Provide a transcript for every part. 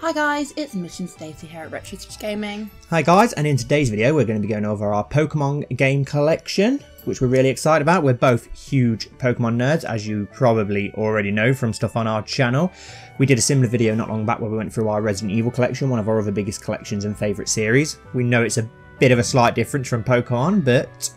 Hi guys, it's Mitch and Stacey here at retrostitchgaming. Hi guys, and in today's video we're going to be going over our Pokemon game collection, which we're really excited about. We're both huge Pokemon nerds, as you probably already know from stuff on our channel. We did a similar video not long back where we went through our Resident Evil collection, one of our other biggest collections and favourite series. We know it's a bit of a slight difference from Pokemon, but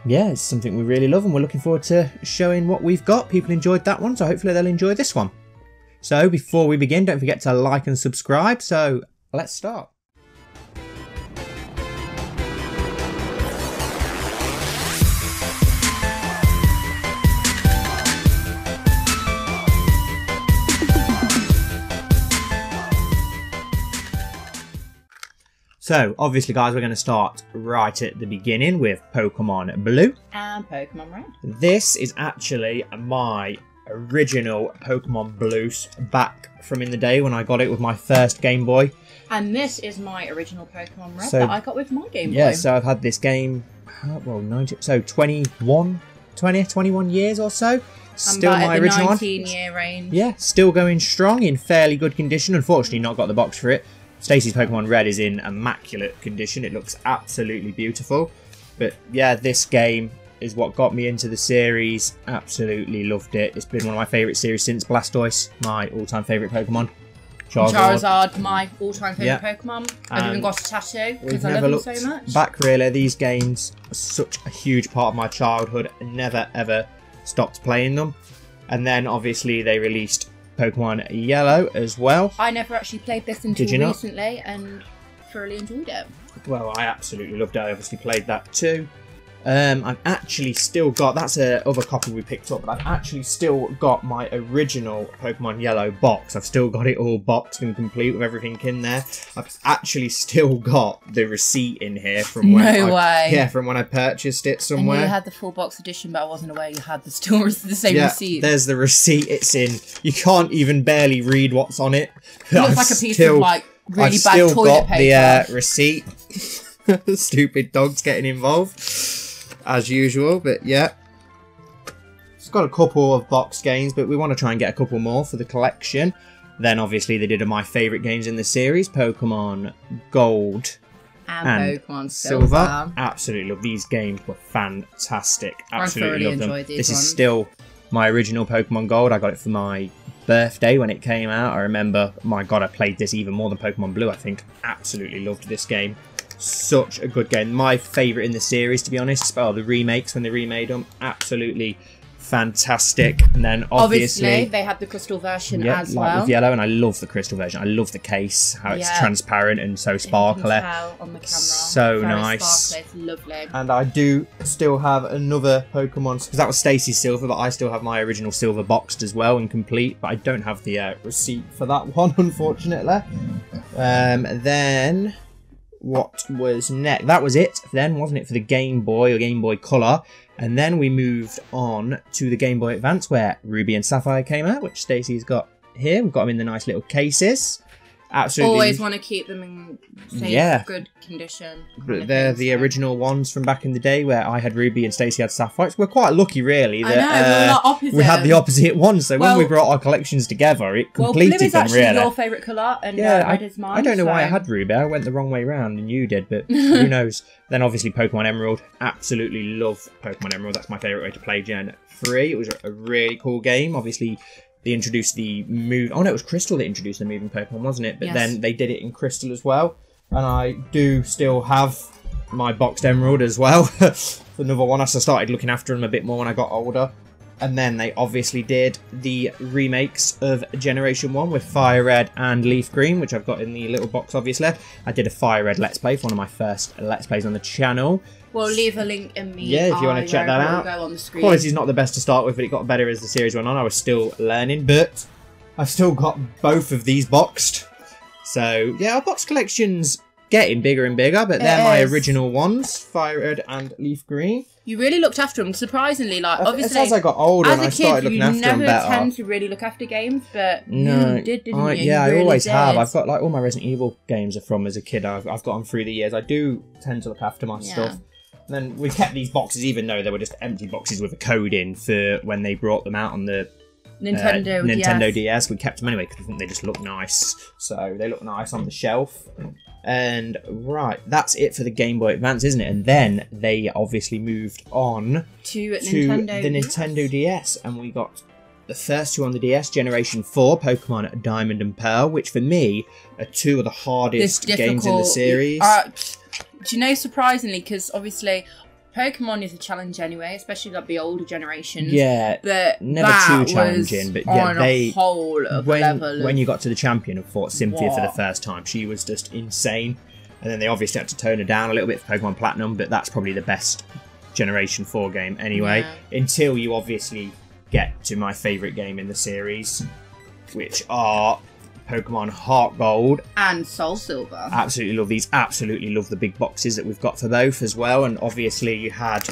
yeah, it's something we really love and we're looking forward to showing what we've got. People enjoyed that one, so hopefully they'll enjoy this one. So before we begin, don't forget to like and subscribe. So let's start. So obviously guys, we're going to start right at the beginning with Pokemon Blue. And Pokemon Red. This is actually my original Pokemon Blue back from in the day when I got it with my first Game Boy. And this is my original Pokemon Red that I got with my Game Boy. Yeah, so I've had this game, well, 21 years or so. Still my original one. 19-year range. Yeah, still going strong, in fairly good condition. Unfortunately, not got the box for it. Stacey's Pokemon Red is in immaculate condition. It looks absolutely beautiful. But yeah, this game is what got me into the series. Absolutely loved it. It's been one of my favourite series since Blastoise, my all-time favourite Pokemon. Charizard, my all-time favourite Pokemon. I've even got a tattoo because I love them so much. Back really, these games are such a huge part of my childhood. I never ever stopped playing them. And then obviously they released Pokemon Yellow as well. I never actually played this until recently and thoroughly enjoyed it. Well, I absolutely loved it. I obviously played that too. I've actually still got, that's a other copy we picked up, but I've actually still got my original Pokemon Yellow box. I've still got it all boxed and complete with everything in there. I've actually still got the receipt in here from when from when I purchased it somewhere. And you had the full box edition, but I wasn't aware you had the same receipt. There's the receipt. It's in. You can't even barely read what's on it. It looks like a piece of like really bad toilet paper. I've still got the receipt. Stupid dogs getting involved as usual, but yeah, it's got a couple of box games, but we want to try and get a couple more for the collection. Then obviously they did my favourite games in the series, Pokemon Gold and Pokemon Silver. Absolutely love these games, were fantastic. Absolutely love them. This ones. is still my original Pokemon Gold. I got it for my birthday when it came out. I remember, my god, I played this even more than Pokemon Blue, I think. Absolutely loved this game. Such a good game. My favourite in the series, to be honest. Oh, the remakes when they remade them. Absolutely fantastic. And then obviously they had the crystal version as well. With yellow, and I love the crystal version. I love the case, how it's transparent and so sparkly. You can tell on the camera. So nice. Sparkly. It's lovely. And I do still have another Pokemon, because that was Stacey's Silver, but I still have my original Silver boxed as well and complete, but I don't have the receipt for that one, unfortunately. Then what was next? That was it then, wasn't it, for the Game Boy or Game Boy Color? And then we moved on to the Game Boy Advance, where Ruby and Sapphire came out, which Stacey's got here. We've got them in the nice little cases. Absolutely. Always want to keep them in safe, good condition. They're the original ones from back in the day, where I had Ruby and Stacey had Sapphire. So we're quite lucky, really, that we had the opposite ones. So when we brought our collections together, it completed blue is them, actually really. Your favourite colour, and red is mine. I don't know why I had Ruby. I went the wrong way round, and you did, but who knows? Then obviously Pokemon Emerald. Absolutely love Pokemon Emerald. That's my favourite way to play Gen 3. It was a really cool game. Obviously, they introduced the move. Oh no, it was Crystal that introduced the moving Pokemon, wasn't it? But then they did it in Crystal as well. And I do still have my boxed Emerald as well. Another one. I started looking after them a bit more when I got older. And then they obviously did the remakes of Generation 1 with Fire Red and Leaf Green, which I've got in the little box, obviously. I did a Fire Red Let's Play for one of my first Let's Plays on the channel. We'll leave a link in the if you want to check that out. Go on the screen. Quality's not the best to start with, but it got better as the series went on. I was still learning, but I've still got both of these boxed. So yeah, our box collection's getting bigger and bigger, but they're my original ones, Fire Red and Leaf Green. You really looked after them, surprisingly. Like, obviously, as I got older and I started looking after them better. You never tend to really look after games, but no, you did, didn't you? Yeah, I always have. I've got like all my Resident Evil games are from as a kid. I've got them through the years. I do tend to look after my stuff. And then we kept these boxes, even though they were just empty boxes with a code in for when they brought them out on the Nintendo DS. We kept them anyway because we think they just look nice. So they look nice on the shelf. And right, that's it for the Game Boy Advance, isn't it? And then they obviously moved on to the Nintendo DS, and we got the first two on the DS, Generation 4, Pokemon Diamond and Pearl, which for me are two of the hardest games in the series. Do you know, surprisingly, because obviously Pokemon is a challenge anyway, especially like the older generations. Yeah, but never too challenging. But yeah, a whole level. When you got to the champion and fought Cynthia for the first time, she was just insane. And then they obviously had to tone her down a little bit for Pokemon Platinum, but that's probably the best Generation 4 game anyway. Yeah. Until you obviously get to my favourite game in the series, which are Pokemon Heartgold and Soulsilver. Absolutely love these. Absolutely love the big boxes that we've got for both as well. And obviously you had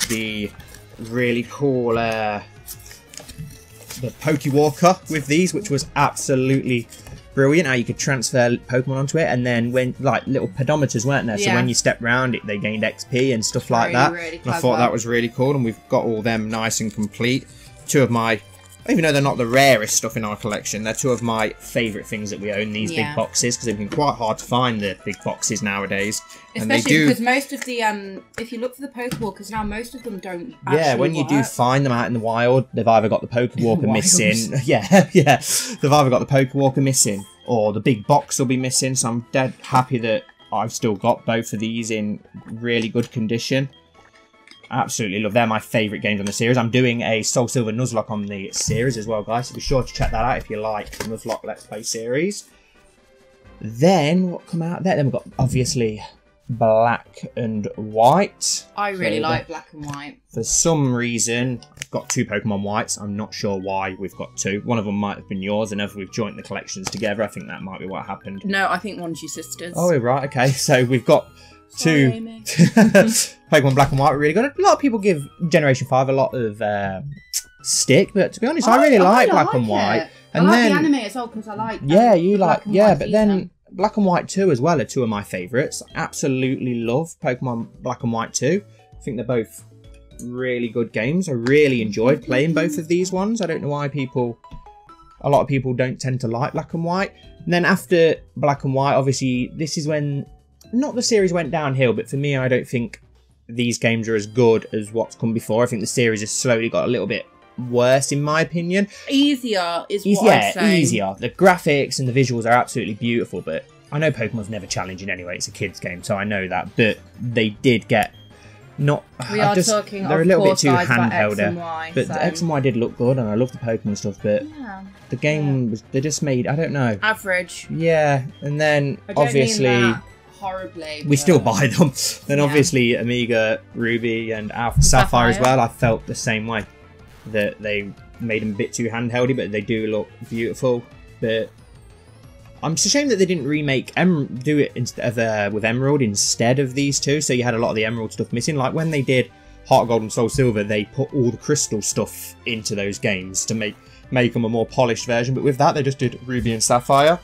the really cool the Pokewalker with these, which was absolutely brilliant. How you could transfer Pokemon onto it, and then when like little pedometers, weren't there? So when you stepped around it, they gained XP and stuff like that. Really and I thought that was really cool, and we've got all them nice and complete. Two of my, even though they're not the rarest stuff in our collection, they're two of my favourite things that we own, these big boxes, because they've been quite hard to find the big boxes nowadays. Especially because most of the, if you look for the Pokewalkers now, most of them don't actually when you do find them out in the wild, they've either got the Pokewalker missing. They've either got the Pokewalker missing, or the big box will be missing, so I'm dead happy that I've still got both of these in really good condition. Absolutely love. They're my favourite games on the series. I'm doing a Soulsilver Nuzlocke on the series as well, guys, so be sure to check that out if you like the Nuzlocke Let's Play series. Then, what come out there? Then we've got, obviously, Black and White. I really like Black and White. For some reason, I've got two Pokemon Whites. I'm not sure why we've got two. One of them might have been yours, and if we've joined the collections together, I think that might be what happened. No, I think one's your sister's. Oh, right, okay. So we've got two Pokemon Black and White. Really good. A lot of people give Generation 5 a lot of stick, but to be honest, I really like Black and White. And I like the anime as well, because I like you like but then Black and White 2 as well are two of my favourites. Absolutely love Pokemon Black and White 2. I think they're both really good games. I really enjoyed playing both of these ones. I don't know why a lot of people don't tend to like Black and White. And then after Black and White, obviously, this is when, not the series went downhill, but for me, I don't think these games are as good as what's come before. I think the series has slowly got a little bit worse, in my opinion. Easier is what I'm saying. Easier. The graphics and the visuals are absolutely beautiful, but I know Pokemon's never challenging anyway. It's a kid's game, so I know that. But they did get not. They're a little bit too handheld. But so. The X and Y did look good, and I love the Pokemon stuff. But the game was, they just made, I don't know, average. Yeah, and then obviously. Horribly, we still buy them. Then obviously Omega Ruby and Alpha Sapphire as well. I felt the same way, that they made them a bit too handheldy, but they do look beautiful. But I'm just ashamed that they didn't remake do it instead of with Emerald instead of these two. So you had a lot of the Emerald stuff missing. Like when they did Heartgold and Soulsilver, they put all the crystal stuff into those games to make them a more polished version, but with that they just did Ruby and Sapphire.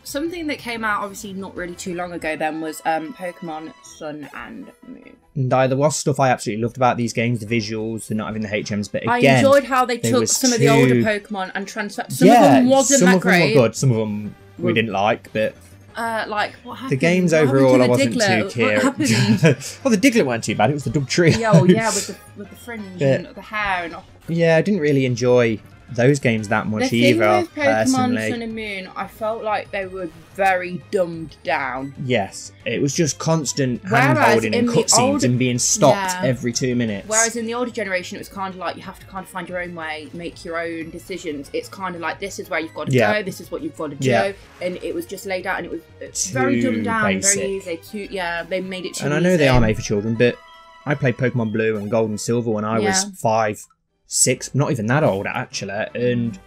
Something that came out obviously not really too long ago then was Pokemon Sun and Moon. And there was stuff I absolutely loved about these games, the visuals, the not having the HMs, but again, I enjoyed how they took some of the older Pokemon and transferred. Some of them wasn't that great. Some of them were good, some of them we didn't like, but like what happened? The games overall I wasn't too keen. Well, the Diglett weren't too bad, it was the Dugtrio. Yeah, with the fringe and the hair and all. Yeah, I didn't really enjoy those games that much either. The thing with Pokemon Sun and Moon, I felt like they were very dumbed down. Yes, it was just constant hand-holding and cutscenes and being stopped every 2 minutes. Whereas in the older generation, it was kind of like you have to kind of find your own way, make your own decisions. It's kind of like this is where you've got to go, this is what you've got to do, and it was just laid out, and it was very dumbed down, very easy. They made it too easy. And I know they are made for children, but I played Pokemon Blue and Gold and Silver when I was 5, 6, not even that old actually, and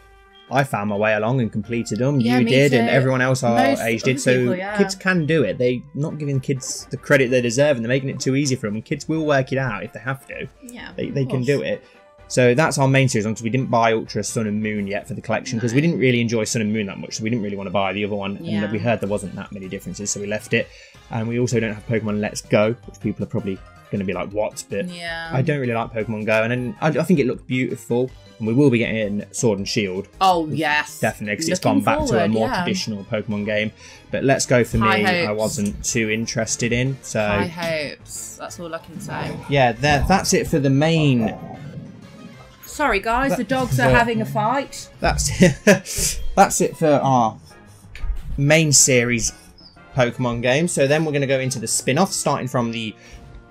I found my way along and completed them. You did, too. And everyone else our age did. So kids can do it. They're not giving kids the credit they deserve, and they're making it too easy for them. And kids will work it out if they have to. Yeah, they can do it. So that's our main series, because we didn't buy Ultra Sun and Moon yet for the collection, because we didn't really enjoy Sun and Moon that much, so we didn't really want to buy the other one. And we heard there wasn't that many differences, so we left it. And we also don't have Pokemon Let's Go, which people are probably going to be like, what? But yeah. I don't really like Pokemon Go, and then I think it looked beautiful. And we will be getting Sword and Shield. Oh, yes. Definitely, because it's gone back to a more traditional Pokemon game. But Let's Go for me, I wasn't too interested in. So high hopes. That's all I can say. Yeah, that's it for the main. Sorry, guys, the dogs are having a fight. That's it for our main series Pokemon game. So then we're going to go into the spin-offs, starting from the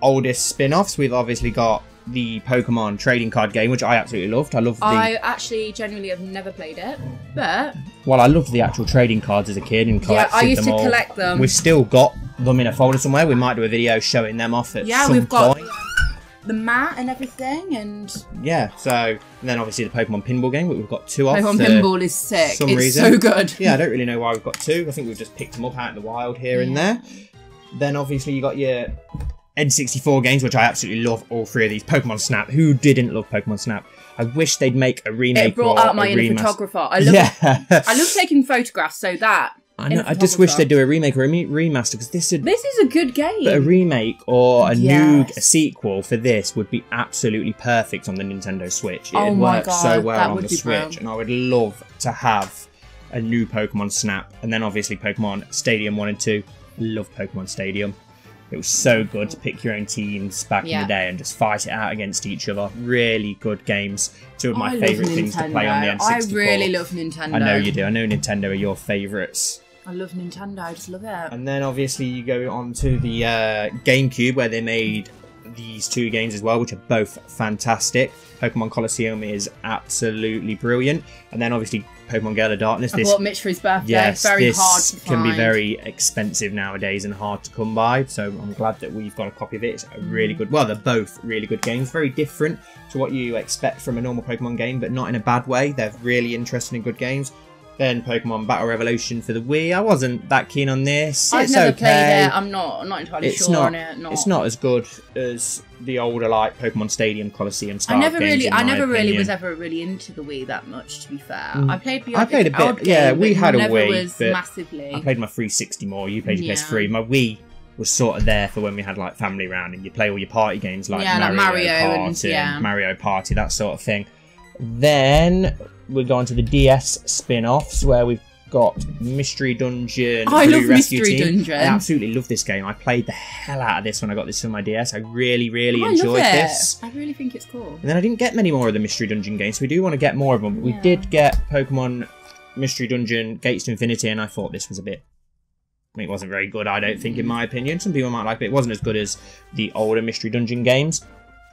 oldest spin-offs. We've obviously got the Pokemon trading card game, which I absolutely loved. I actually genuinely have never played it, but I loved the actual trading cards as a kid and collected them. I used to collect them. We've still got them in a folder somewhere. We might do a video showing them off at some point. We've got the mat and everything, and so and then obviously the Pokemon Pinball game, but we've got 2 off. Pokemon Pinball is sick. It's so good. Yeah, I don't really know why we've got 2. I think we've just picked them up out in the wild here and there. Then obviously you got your N64 games, which I absolutely love all 3 of these. Pokemon Snap. Who didn't love Pokemon Snap? I wish they'd make a remake. It brought out my inner photographer. I love taking photographs, so that. I know. I just wish they'd do a remake or a remaster, because this is a good game. But a remake or a sequel for this would be absolutely perfect on the Nintendo Switch. It works so well on the Switch, and I would love to have a new Pokemon Snap. And then obviously Pokemon Stadium 1 and 2. Love Pokemon Stadium. It was so good to pick your own teams back in the day and just fight it out against each other. Really good games. 2 of my favourite things to play on the N64. I really love Nintendo. I know you do. I know Nintendo are your favourites. I love Nintendo. I just love it. And then obviously you go on to the Gamecube, where they made these 2 games as well, which are both fantastic. Pokemon Colosseum is absolutely brilliant. And then obviously Pokemon Gale of Darkness. I bought Mitch for his birthday. Yes, very hard to find. Can be very expensive nowadays and hard to come by. So I'm glad that we've got a copy of it. It's a really good. Well, they're both really good games. Very different to what you expect from a normal Pokemon game, but not in a bad way. They're really interesting and good games. Then Pokemon Battle Revolution for the Wii. I wasn't that keen on this. I've never played it. I'm not entirely sure on it. It's not as good as the older like Pokemon Stadium, Colosseum style I never really was ever really into the Wii that much, to be fair. I played a bit. Yeah, we had a Wii, was but massively. I played my 360 more. You played your PS3. My Wii was sort of there for when we had like family round and you play all your party games like Mario Party, Mario Party, that sort of thing. Then we go on to the DS spin-offs, where we've got Mystery Dungeon. I love Mystery Dungeon. I absolutely love this game. I played the hell out of this when I got this for my DS. I really enjoyed this. I really think it's cool. And then I didn't get many more of the Mystery Dungeon games, so we do want to get more of them. But we did get Pokemon Mystery Dungeon Gates to Infinity, and I thought this was it wasn't very good, I don't think, in my opinion. Some people might like it. It wasn't as good as the older Mystery Dungeon games.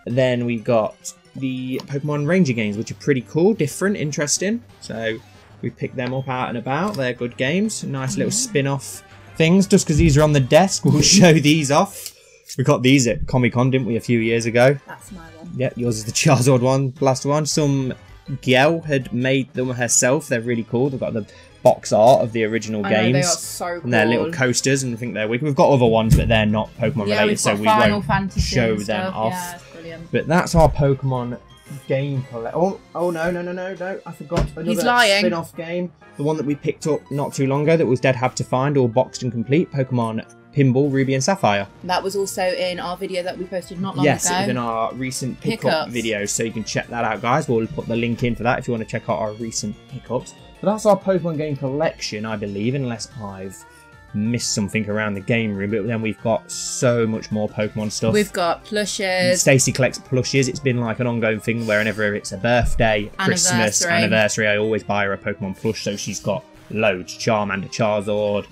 Then we got the Pokemon Ranger games, which are pretty cool, different, interesting. So we picked them up out and about. They're good games. Nice little spin-off things. Just because these are on the desk, we'll show these off. We got these at Comic-Con, didn't we, a few years ago? That's my one. Yep, yours is the Charizard one, last one. Some Giel had made them herself. They're really cool. They've got the box art of the original games. They are so cool. And they're little coasters, and I think they're wicked. We've got other ones, but they're not Pokemon related, so we won't show them off. Yeah, it's brilliant. But that's our Pokemon game collect. Oh no! I forgot another spin-off game. The one that we picked up not too long ago that was dead hard to find, all boxed and complete. Pokemon Pinball Ruby and Sapphire. That was also in our video that we posted not long ago. Yes, it was in our recent pickup video, so you can check that out, guys. We'll put the link in for that if you want to check out our recent pickups. But that's our Pokemon game collection, I believe, unless I've missed something around the game room. But then we've got so much more Pokemon stuff. We've got plushes. Stacey collects plushes. It's been like an ongoing thing whenever it's a birthday, Christmas, anniversary, I always buy her a Pokemon plush. So she's got loads. Charmander, Charizard,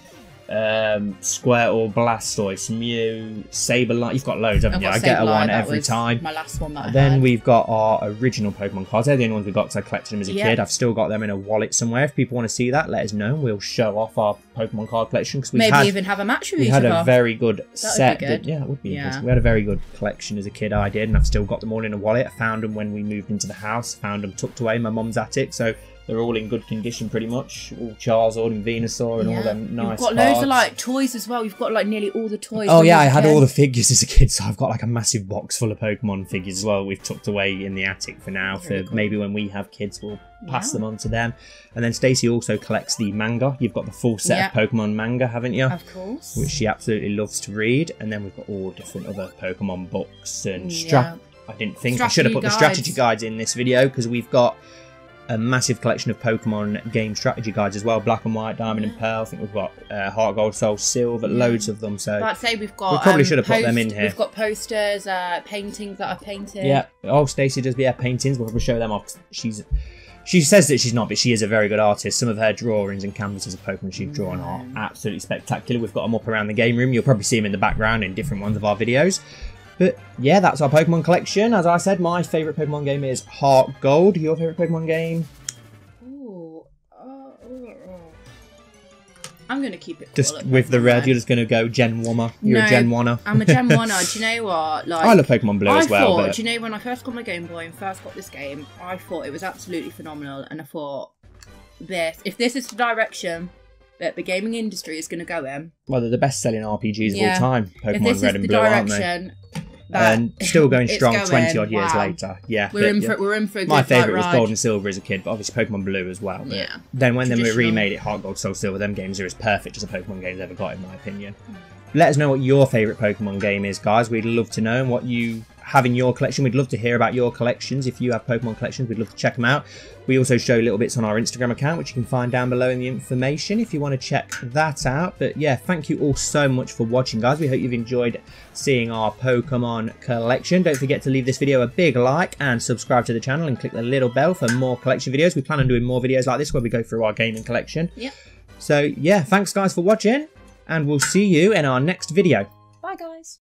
Squirtle, Blastoise, Mew, Sableye. You've got loads, haven't you? I get her one every time. My last one that I Then had. we've got our original Pokemon cards. They're the only ones we got because I collected them as a kid. I've still got them in a wallet somewhere. If people want to see that, let us know. We'll show off our Pokemon card collection because maybe even have a match with each other. We had a very good set. Good. Yeah, that would be interesting. We had a very good collection as a kid. I did, and I've still got them all in a wallet. I found them when we moved into the house. Found them tucked away in my mum's attic. So They're all in good condition pretty much. All Charizard and Venusaur and all them nice You've got loads of like toys as well. You've got like nearly all the toys. Oh yeah, I had all the figures as a kid, so I've got like a massive box full of Pokemon figures as well. We've tucked away in the attic for now. For cool. Maybe when we have kids, we'll pass them on to them. And then Stacey also collects the manga. You've got the full set of Pokemon manga, haven't you? Of course. Which she absolutely loves to read. And then we've got all different other Pokemon books and I didn't think I should have put the strategy guides in this video because we've got a massive collection of Pokemon game strategy guides as well. Black and White, Diamond and Pearl. I think we've got Heartgold, Soulsilver, loads of them. So I'd say we've got. We probably should have put them in here. We've got posters, paintings that are painted. Yeah. Oh, Stacey does paintings. We'll probably show them off. She says that she's not, but she is a very good artist. Some of her drawings and canvases of Pokemon she's drawn are absolutely spectacular. We've got them up around the game room. You'll probably see them in the background in different ones of our videos. But yeah, that's our Pokemon collection. As I said, my favourite Pokemon game is Heartgold. Your favourite Pokemon game? I'm going to keep it just with the red. You're just going to go Gen 1er. You're a Gen 1er. I'm a Gen 1er. Do you know what? Like, I love Pokemon Blue as well. Do you know when I first got my Game Boy and first got this game, I thought it was absolutely phenomenal. And I thought, if this is the direction that the gaming industry is going to go in. Well, they're the best-selling RPGs of all time. Pokemon Red and Blue, aren't they? And still going strong 20-odd years later. Yeah, we're in for a good My favourite was Gold and Silver as a kid, but obviously Pokemon Blue as well. Yeah. Then when they remade it, Heart Gold, Soul Silver, them games are as perfect as a Pokemon game's ever got, in my opinion. Let us know what your favourite Pokemon game is, guys. We'd love to know, and what you have in your collection. We'd love to hear about your collections. If you have Pokemon collections, we'd love to check them out. We also show little bits on our Instagram account, which you can find down below in the information if you want to check that out. But yeah, thank you all so much for watching, guys. We hope you've enjoyed seeing our Pokemon collection. Don't forget to leave this video a big like and subscribe to the channel and click the little bell for more collection videos. We plan on doing more videos like this where we go through our gaming collection. Yep. So yeah, thanks guys for watching, and we'll see you in our next video. Bye guys.